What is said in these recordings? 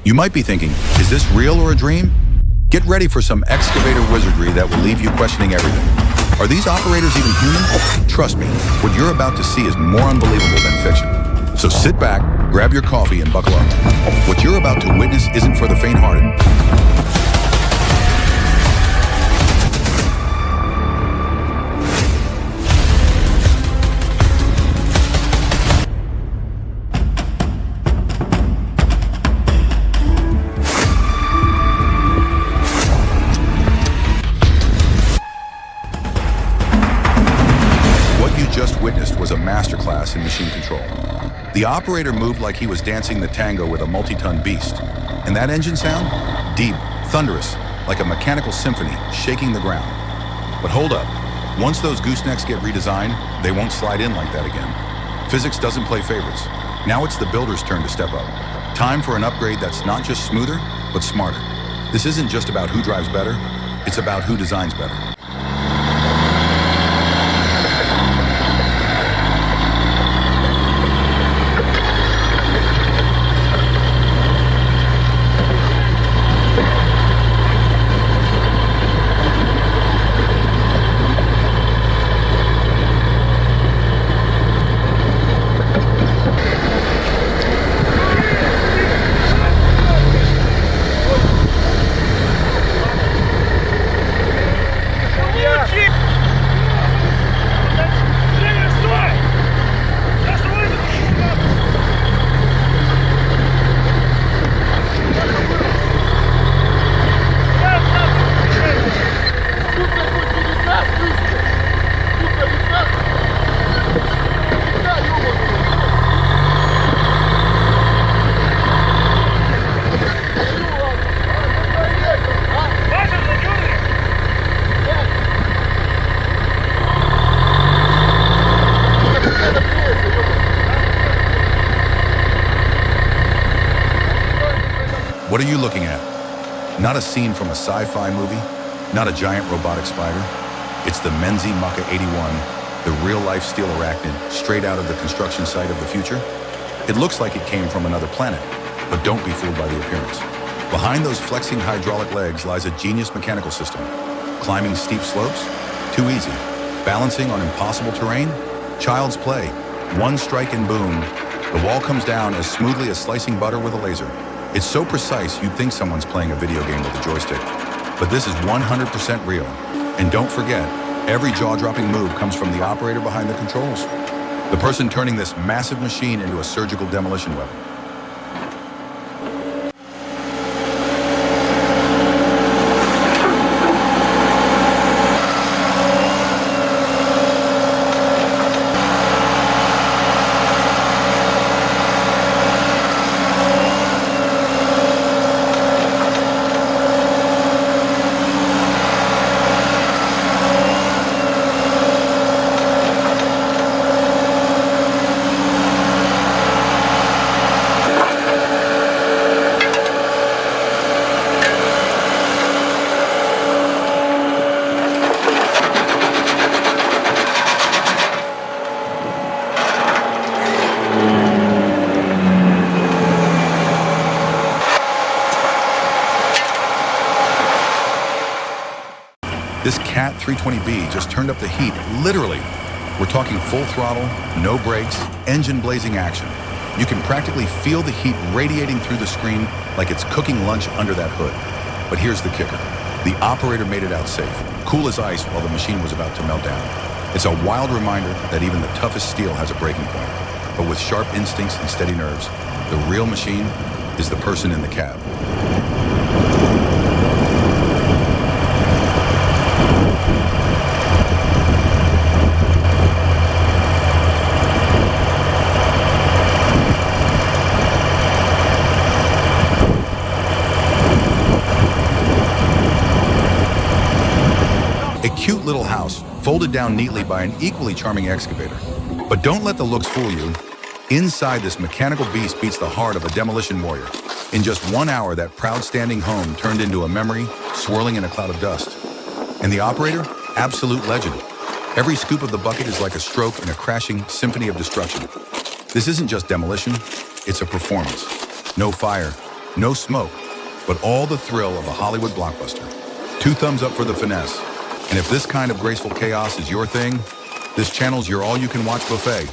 You might be thinking, is this real or a dream? Get ready for some excavator wizardry that will leave you questioning everything. Are these operators even human? Trust me, what you're about to see is more unbelievable than fiction. So sit back, grab your coffee, and buckle up. What you're about to witness isn't for the faint-hearted. Just witnessed was a masterclass in machine control. The operator moved like he was dancing the tango with a multi-ton beast. And that engine sound? Deep, thunderous, like a mechanical symphony shaking the ground. But hold up, once those goosenecks get redesigned, they won't slide in like that again. Physics doesn't play favorites. Now it's the builder's turn to step up. Time for an upgrade that's not just smoother, but smarter. This isn't just about who drives better, it's about who designs better. What are you looking at? Not a scene from a sci-fi movie, not a giant robotic spider. It's the Menzi Maka 81, the real-life steel arachnid straight out of the construction site of the future. It looks like it came from another planet, but don't be fooled by the appearance. Behind those flexing hydraulic legs lies a genius mechanical system. Climbing steep slopes? Too easy. Balancing on impossible terrain? Child's play. One strike and boom, the wall comes down as smoothly as slicing butter with a laser. It's so precise you'd think someone's playing a video game with a joystick. But this is 100% real. And don't forget, every jaw-dropping move comes from the operator behind the controls. The person turning this massive machine into a surgical demolition weapon. This Cat 320B just turned up the heat, literally. We're talking full throttle, no brakes, engine blazing action. You can practically feel the heat radiating through the screen like it's cooking lunch under that hood. But here's the kicker. The operator made it out safe, cool as ice while the machine was about to melt down. It's a wild reminder that even the toughest steel has a breaking point. But with sharp instincts and steady nerves, the real machine is the person in the cab. A cute little house, folded down neatly by an equally charming excavator. But don't let the looks fool you. Inside, this mechanical beast beats the heart of a demolition warrior. In just 1 hour, that proud standing home turned into a memory, swirling in a cloud of dust. And the operator? Absolute legend. Every scoop of the bucket is like a stroke in a crashing symphony of destruction. This isn't just demolition, it's a performance. No fire, No smoke, but all the thrill of a Hollywood blockbuster. 2 thumbs up for the finesse. And if this kind of graceful chaos is your thing, this channel's your all-you-can-watch buffet.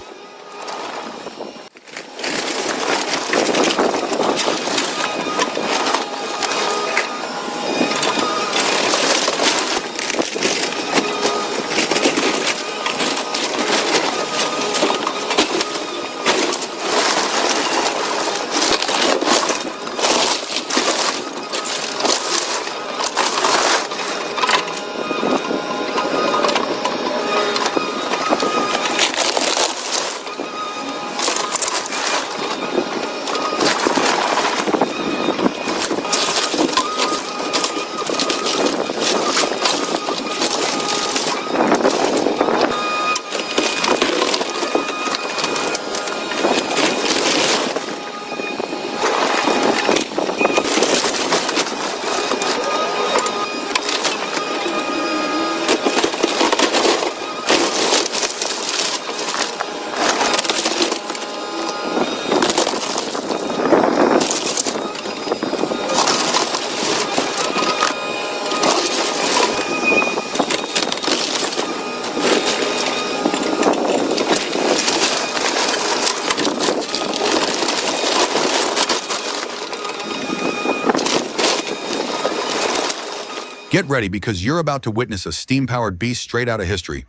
Get ready because you're about to witness a steam-powered beast straight out of history.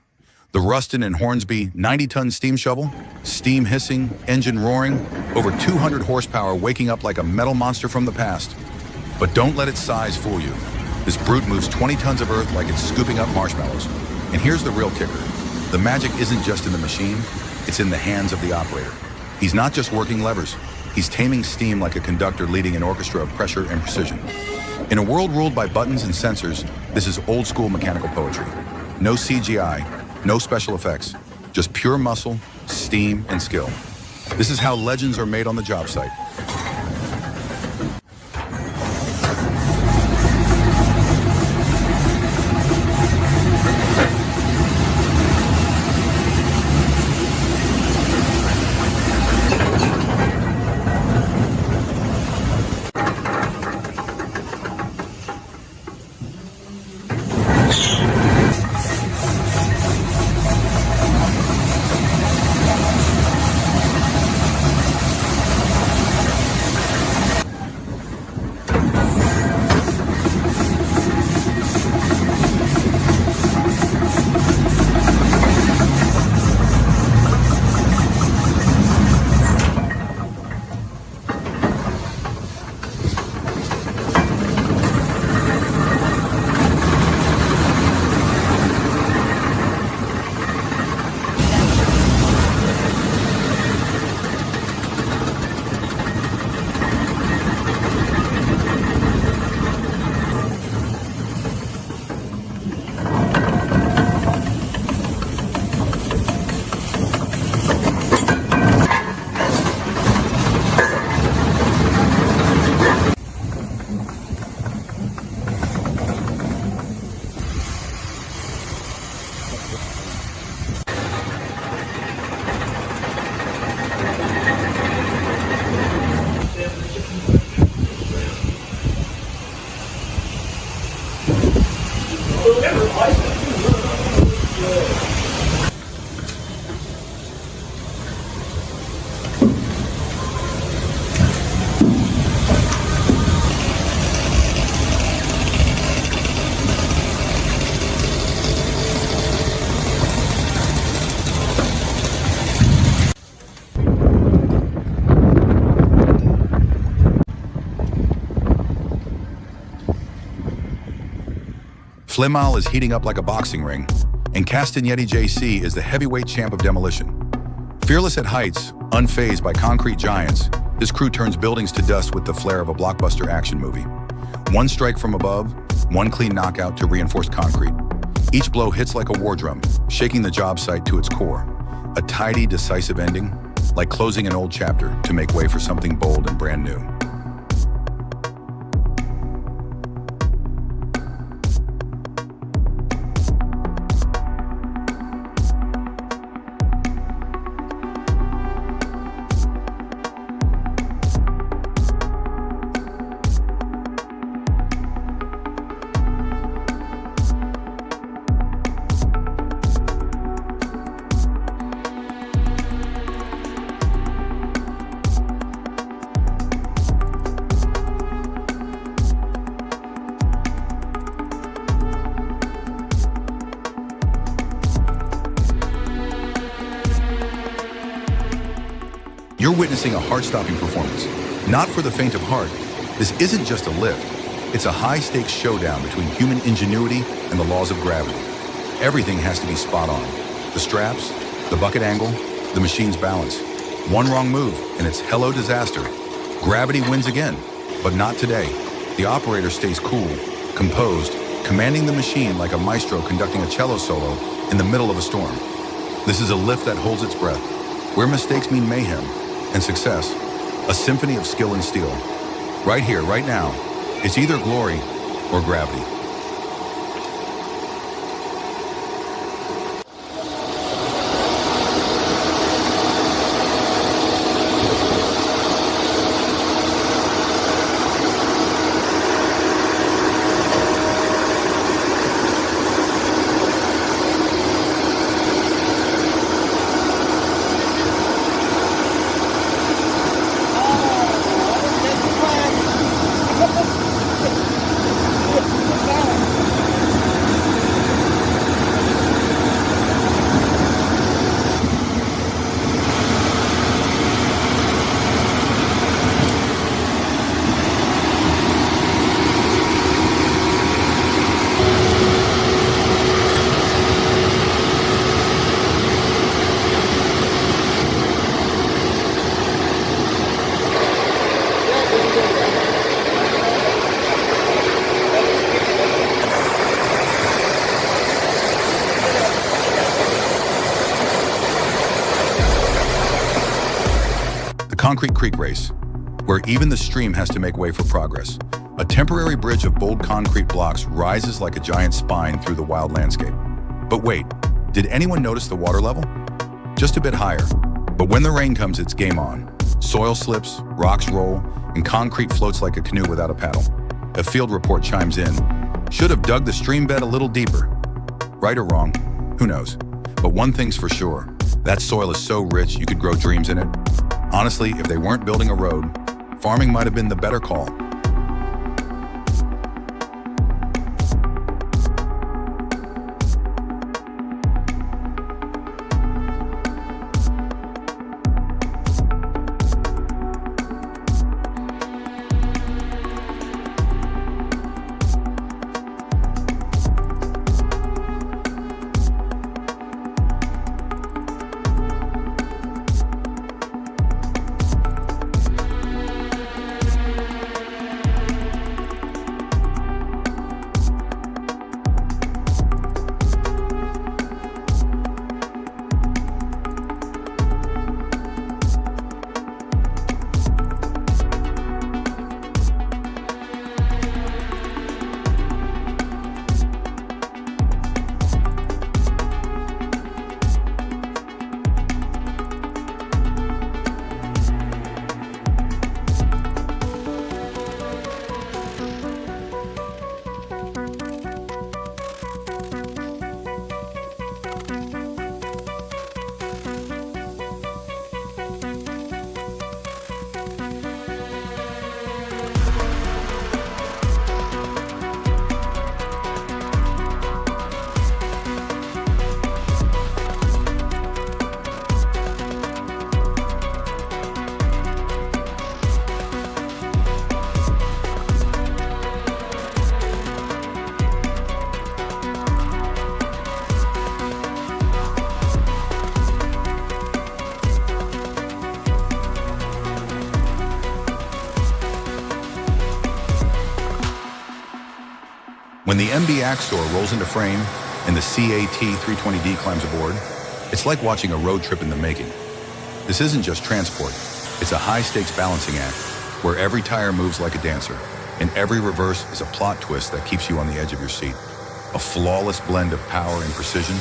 The Ruston and Hornsby 90-ton steam shovel, steam hissing, engine roaring, over 200 horsepower waking up like a metal monster from the past. But don't let its size fool you. This brute moves 20 tons of earth like it's scooping up marshmallows. And here's the real kicker. The magic isn't just in the machine, it's in the hands of the operator. He's not just working levers, he's taming steam like a conductor leading an orchestra of pressure and precision. In a world ruled by buttons and sensors, this is old-school mechanical poetry. No CGI, no special effects, just pure muscle, steam, and skill. This is how legends are made on the job site. Flimal is heating up like a boxing ring, and Castagnetti JC is the heavyweight champ of demolition. Fearless at heights, unfazed by concrete giants, this crew turns buildings to dust with the flair of a blockbuster action movie. One strike from above, one clean knockout to reinforced concrete. Each blow hits like a war drum, shaking the job site to its core. A tidy, decisive ending, like closing an old chapter to make way for something bold and brand new. witnessing a heart-stopping performance. Not for the faint of heart. This isn't just a lift. It's a high-stakes showdown between human ingenuity and the laws of gravity. Everything has to be spot on. The straps, the bucket angle, the machine's balance. One wrong move, and it's hello disaster. Gravity wins again, but not today. The operator stays cool, composed, commanding the machine like a maestro conducting a cello solo in the middle of a storm. This is a lift that holds its breath, where mistakes mean mayhem, and success, a symphony of skill and steel. Right here, right now, it's either glory or gravity. Concrete Creek Race, where even the stream has to make way for progress. A temporary bridge of bold concrete blocks rises like a giant spine through the wild landscape. But wait, did anyone notice the water level? Just a bit higher. But when the rain comes, it's game on. Soil slips, rocks roll, and concrete floats like a canoe without a paddle. A field report chimes in. Should have dug the stream bed a little deeper. Right or wrong, who knows? But one thing's for sure, that soil is so rich you could grow dreams in it. Honestly, if they weren't building a road, farming might have been the better call. When the MB Axtor rolls into frame and the CAT-320D climbs aboard, it's like watching a road trip in the making. This isn't just transport, it's a high-stakes balancing act where every tire moves like a dancer and every reverse is a plot twist that keeps you on the edge of your seat. A flawless blend of power and precision,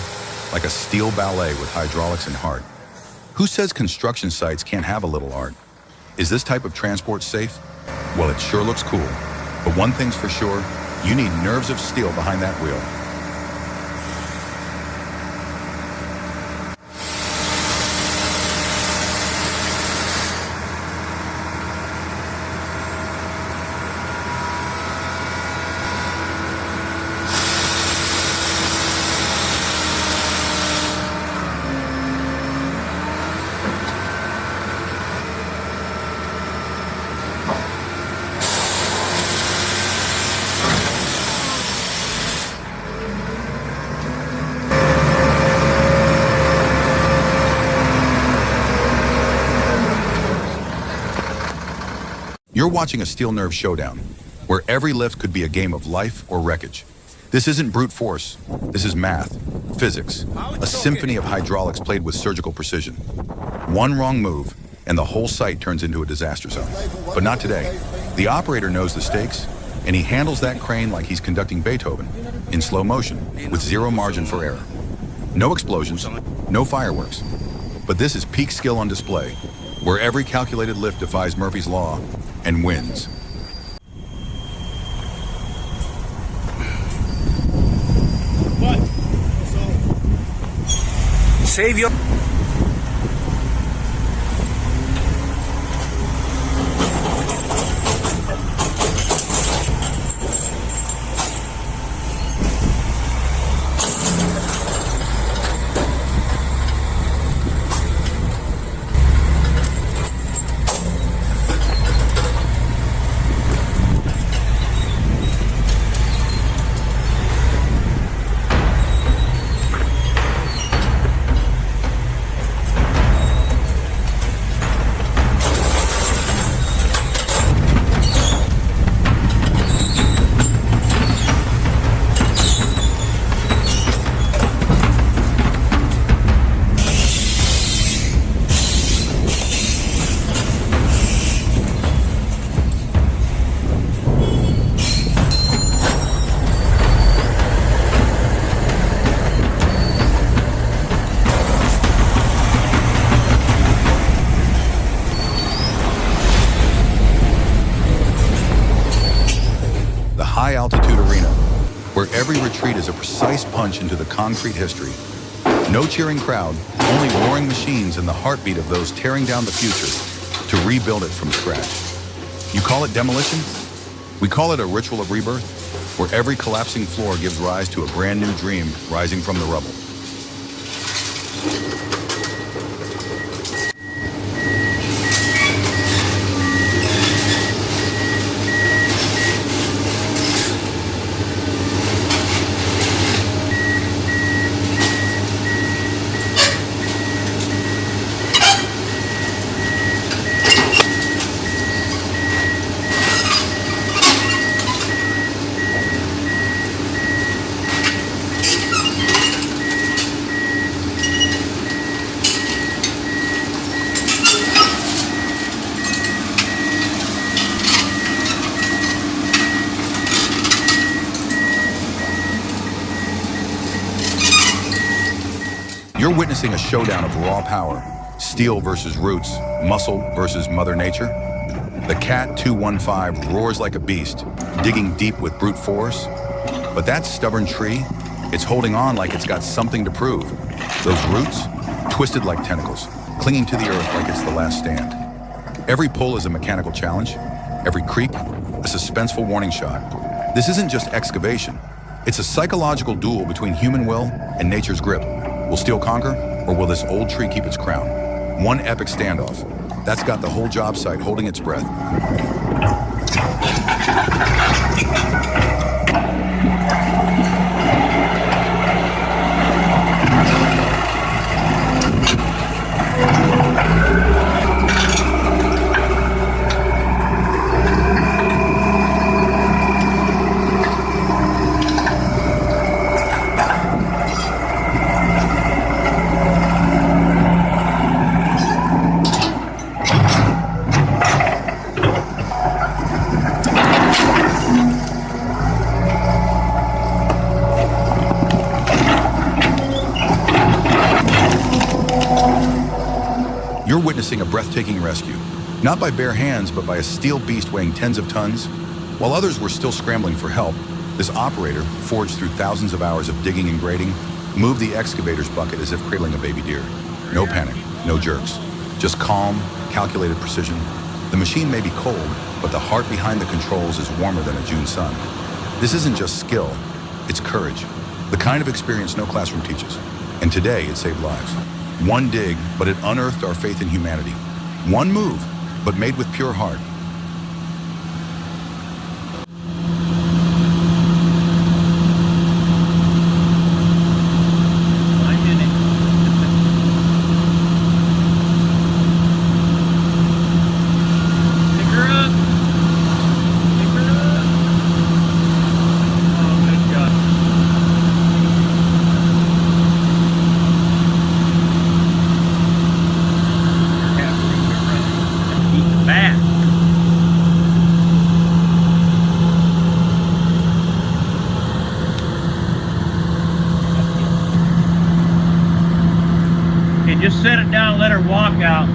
like a steel ballet with hydraulics and heart. Who says construction sites can't have a little art? Is this type of transport safe? Well, it sure looks cool. But one thing's for sure, you need nerves of steel behind that wheel. You're watching a steel nerve showdown, where every lift could be a game of life or wreckage. This isn't brute force. This is math, physics, a symphony of hydraulics played with surgical precision. One wrong move, and the whole site turns into a disaster zone. But not today. The operator knows the stakes, and he handles that crane like he's conducting Beethoven, in slow motion, with zero margin for error. No explosions, no fireworks. But this is peak skill on display, where every calculated lift defies Murphy's Law and wins. What? Save your... High-altitude arena, where every retreat is a precise punch into the concrete history. No cheering crowd, only roaring machines and the heartbeat of those tearing down the future to rebuild it from scratch. You call it demolition? We call it a ritual of rebirth, where every collapsing floor gives rise to a brand new dream rising from the rubble. You're witnessing a showdown of raw power, steel versus roots, muscle versus Mother Nature. The Cat 215 roars like a beast, digging deep with brute force. But that stubborn tree, it's holding on like it's got something to prove. Those roots, twisted like tentacles, clinging to the earth like it's the last stand. Every pull is a mechanical challenge, every creak, a suspenseful warning shot. This isn't just excavation. It's a psychological duel between human will and nature's grip. Will steel conquer, or will this old tree keep its crown? One epic standoff. That's got the whole job site holding its breath. You're witnessing a breathtaking rescue, not by bare hands, but by a steel beast weighing tens of tons. While others were still scrambling for help, this operator, forged through thousands of hours of digging and grading, moved the excavator's bucket as if cradling a baby deer. No panic, no jerks, just calm, calculated precision. The machine may be cold, but the heart behind the controls is warmer than a June sun. This isn't just skill, it's courage, the kind of experience no classroom teaches. And today, it saved lives. One dig, but it unearthed our faith in humanity. One move, but made with pure heart. Pick her up. Just set it down and let her walk out.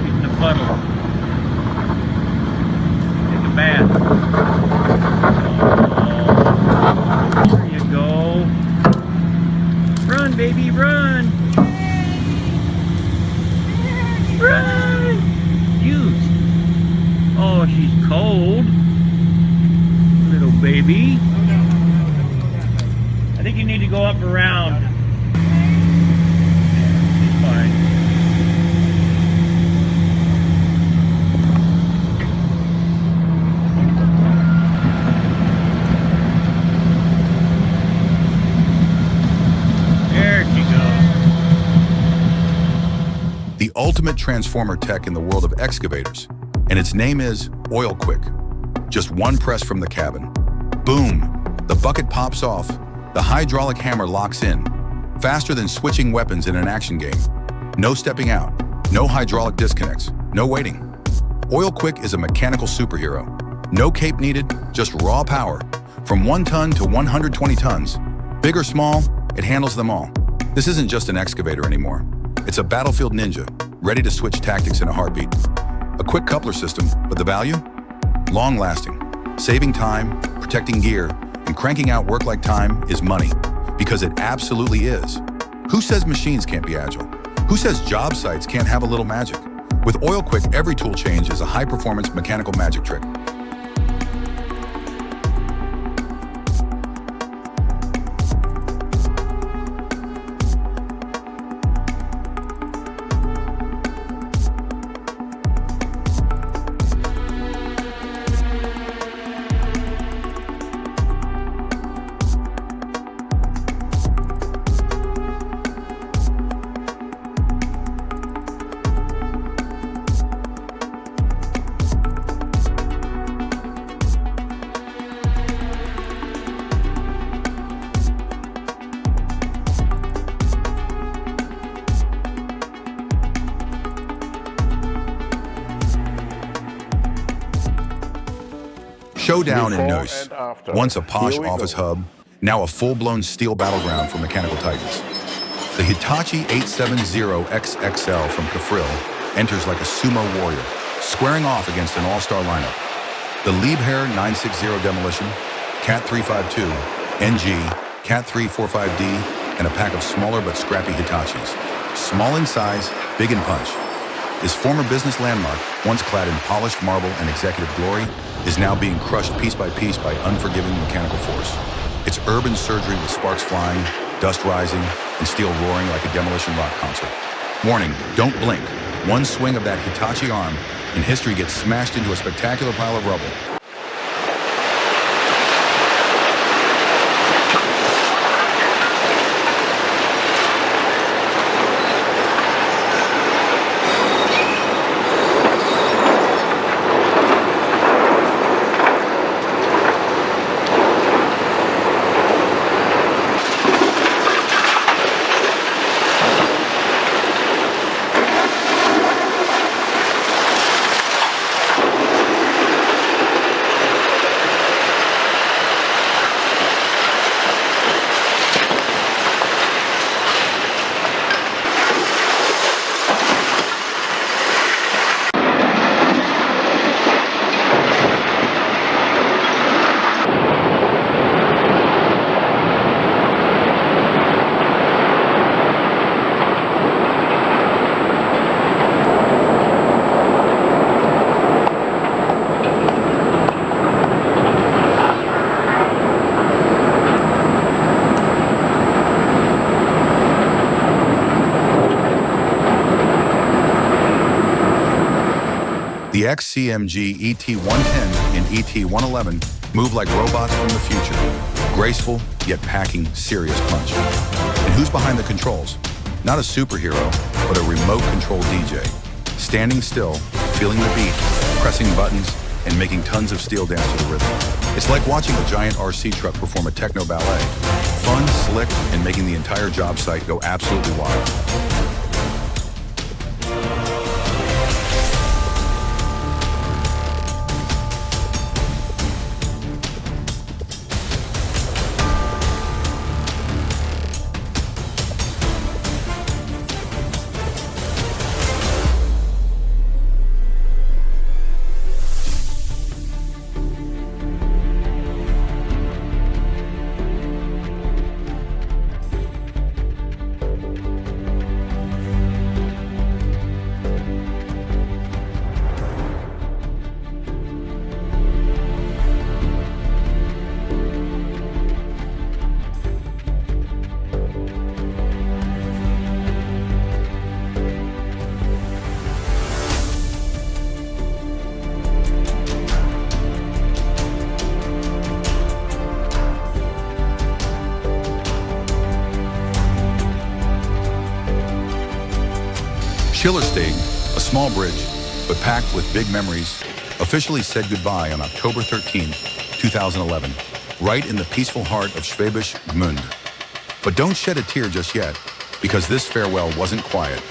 She's in the puddle. Take a bath. Oh, there you go. Run, baby, run. Run. Use. Oh, she's cold. Little baby. I think you need to go up around. She's fine. There she goes. The ultimate transformer tech in the world of excavators, and its name is Oil Quick. Just one press from the cabin. Boom! The bucket pops off. The hydraulic hammer locks in. Faster than switching weapons in an action game. No stepping out. No hydraulic disconnects. No waiting. Oil Quick is a mechanical superhero. No cape needed, just raw power. From 1 ton to 120 tons. Big or small, it handles them all. This isn't just an excavator anymore. It's a battlefield ninja, ready to switch tactics in a heartbeat. A quick coupler system, but the value? Long-lasting, saving time, protecting gear, and cranking out work like time is money, because it absolutely is. Who says machines can't be agile? Who says job sites can't have a little magic? With Oil Quick, every tool change is a high-performance mechanical magic trick. Showdown in Noise. Once a posh office hub, now a full-blown steel battleground for mechanical titans. The Hitachi 870XXL from Kafril enters like a sumo warrior, squaring off against an all-star lineup. The Liebherr 960 Demolition, Cat 352, NG, Cat 345D, and a pack of smaller but scrappy Hitachis. Small in size, big in punch. This former business landmark, once clad in polished marble and executive glory, is now being crushed piece by unforgiving mechanical force. It's urban surgery with sparks flying, dust rising, and steel roaring like a demolition rock concert. Warning, don't blink. One swing of that Hitachi arm, and history gets smashed into a spectacular pile of rubble. The XCMG ET110 and ET111 move like robots from the future, graceful yet packing serious punch. And who's behind the controls? Not a superhero, but a remote-controlled DJ. Standing still, feeling the beat, pressing buttons, and making tons of steel dance to the rhythm. It's like watching a giant RC truck perform a techno ballet. Fun, slick, and making the entire job site go absolutely wild. Schillersteg, a small bridge, but packed with big memories, officially said goodbye on October 13, 2011, right in the peaceful heart of Schwäbisch Gmünd. But don't shed a tear just yet, because this farewell wasn't quiet.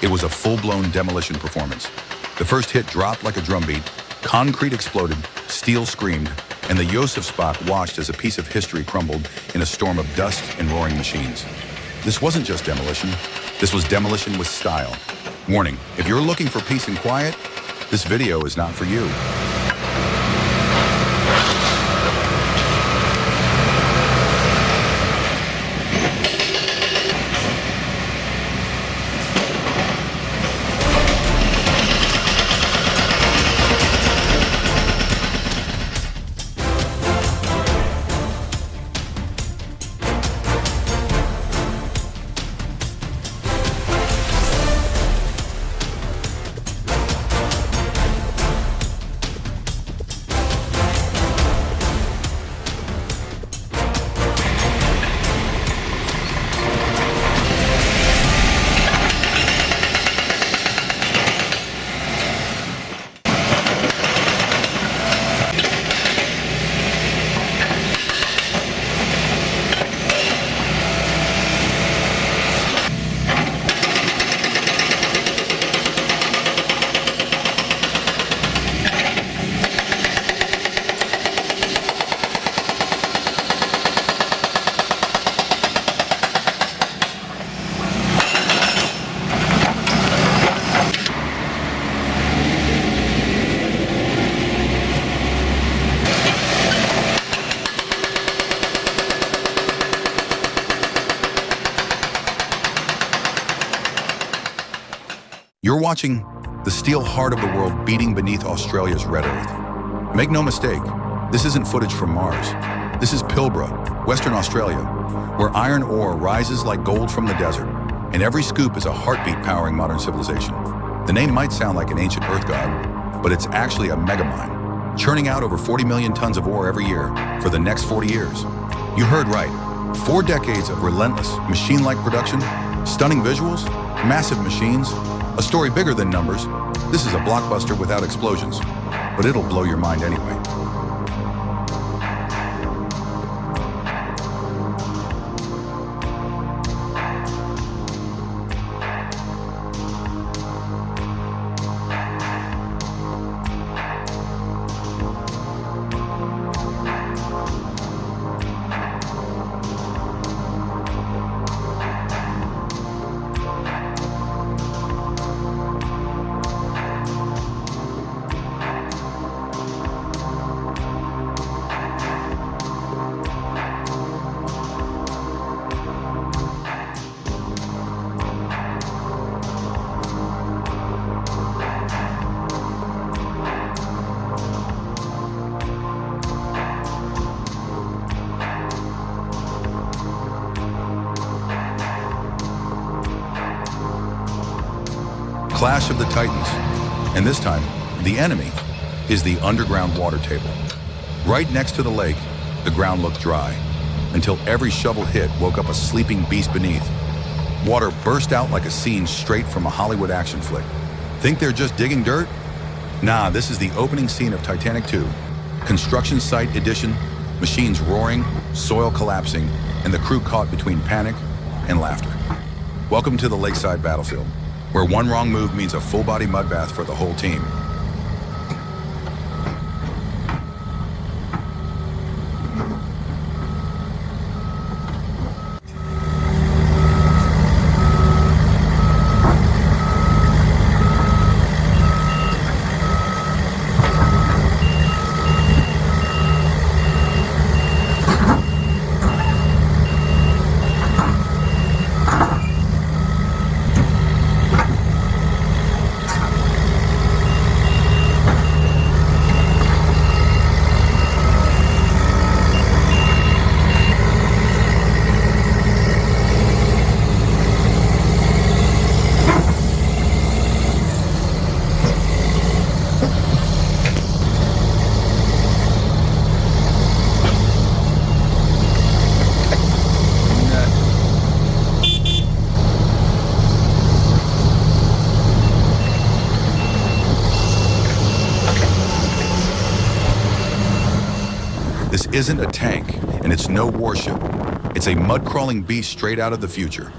It was a full-blown demolition performance. The first hit dropped like a drumbeat, concrete exploded, steel screamed, and the Josefsbach watched as a piece of history crumbled in a storm of dust and roaring machines. This wasn't just demolition. This was demolition with style. Warning, if you're looking for peace and quiet, this video is not for you. You're watching the steel heart of the world beating beneath Australia's red earth. Make no mistake, this isn't footage from Mars. This is Pilbara, Western Australia, where iron ore rises like gold from the desert, and every scoop is a heartbeat powering modern civilization. The name might sound like an ancient earth god, but it's actually a megamine, churning out over 40 million tons of ore every year for the next 40 years. You heard right. 4 decades of relentless, machine-like production, stunning visuals, massive machines, a story bigger than numbers. This is a blockbuster without explosions, but it'll blow your mind anyway. Clash of the Titans, and this time, the enemy is the underground water table. Right next to the lake, the ground looked dry, until every shovel hit woke up a sleeping beast beneath. Water burst out like a scene straight from a Hollywood action flick. Think they're just digging dirt? Nah, this is the opening scene of Titanic 2. Construction site edition, machines roaring, soil collapsing, and the crew caught between panic and laughter. Welcome to the lakeside battlefield, where one wrong move means a full-body mud bath for the whole team. This isn't a tank, and it's no warship. It's a mud-crawling beast straight out of the future.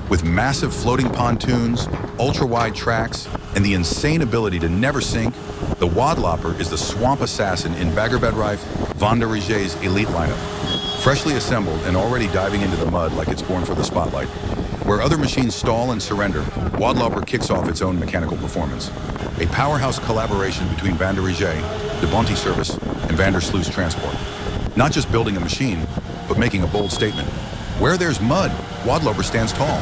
With massive floating pontoons, ultra-wide tracks, and the insane ability to never sink, the Wadlopper is the swamp assassin in Baggerbedrijf Van der Rege's elite lineup. Freshly assembled and already diving into the mud like it's born for the spotlight. Where other machines stall and surrender, Wadlopper kicks off its own mechanical performance. A powerhouse collaboration between Van der Rege, de Bonte Service, and Van der Sluis Transport. Not just building a machine, but making a bold statement. Where there's mud, Wadlopper stands tall.